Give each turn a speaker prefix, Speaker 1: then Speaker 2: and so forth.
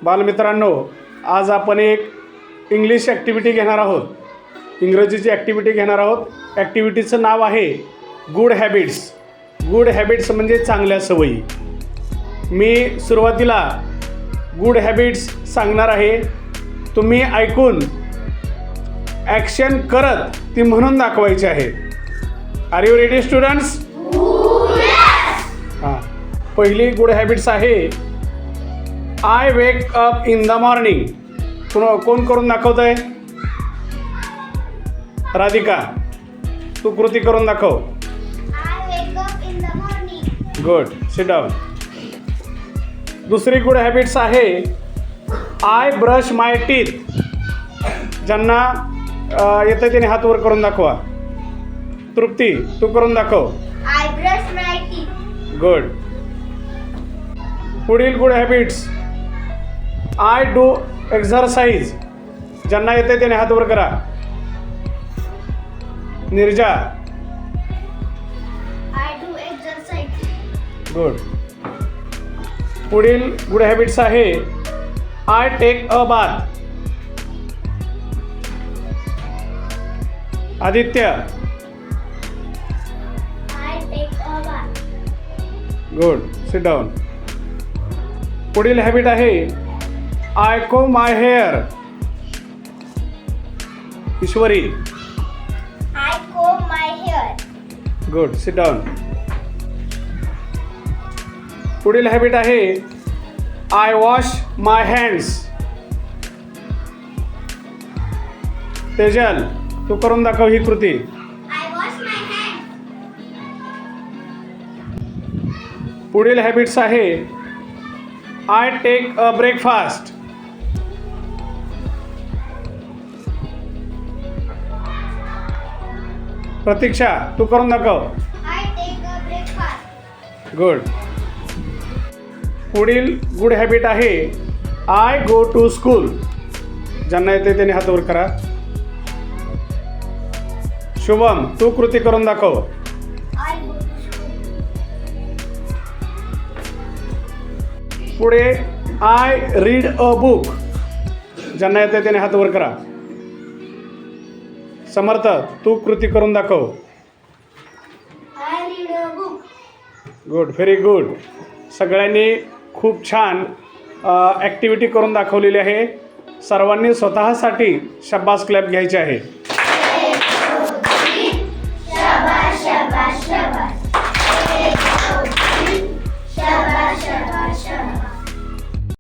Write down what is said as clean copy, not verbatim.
Speaker 1: बालमित्रांनो, आज आपण एक इंग्लिश ॲक्टिव्हिटी घेणार आहोत. इंग्रजीची ॲक्टिव्हिटी घेणार आहोत. ॲक्टिव्हिटीचं नाव आहे गुड हॅबिट्स. गुड हॅबिट्स म्हणजे चांगल्या सवयी. मी सुरुवातीला गुड हॅबिट्स सांगणार आहे. तुम्ही ऐकून ॲक्शन करत ती म्हणून दाखवायची आहे. Are you ready students? हां, पहिली गुड हॅबिट्स आहे I wake up in the morning. कोण करून दाखवत आहे? राधिका, तू कृती करून दाखव. Good, sit down. दुसरी गुड हॅबिट्स आहे आय ब्रश माय टीथ. ज्यांना येतं त्याने हात वर करून दाखवा. तृप्ती, तू करून दाखव.
Speaker 2: I brush my teeth.
Speaker 1: Good. पुढील good habits I do exercise. ज्यांना येते त्याने हात वर करा. Nirja.
Speaker 2: I do exercise.
Speaker 1: Good. पुढील गुड हॅबिट्स आहे I take a bath. Aditya.
Speaker 2: I take a bath.
Speaker 1: Good, sit down. पुढील हॅबिट आहे I comb my hair. Ishwari.
Speaker 2: I comb my hair.
Speaker 1: Good, sit down. पुढील हॅबिट आहे I wash my hands. Tejal, तू करून दाखव ही कृती.
Speaker 2: I wash my hand.
Speaker 1: पुढील हॅबिट्स आहे I take a breakfast. Pratiksha, तू करून दाखव.
Speaker 2: I take a breakfast.
Speaker 1: Good. पुढील गुड हॅबिट आहे आय गो टू स्कूल. ज्यांना येते त्याने हात वर करा. शुभम, तू कृती करून दाखव.
Speaker 2: I go to school.
Speaker 1: पुढे आय रीड अ बुक. ज्यांना येते त्याने हात वर करा. समर्थ, तू कृती करून दाखव.
Speaker 2: I read a book.
Speaker 1: Good, very good. सगळ्यांनी खूप छान ॲक्टिव्हिटी करून दाखवलेली आहे. सर्वांनी स्वतःसाठी शाबास क्लॅप घ्यायचे आहे.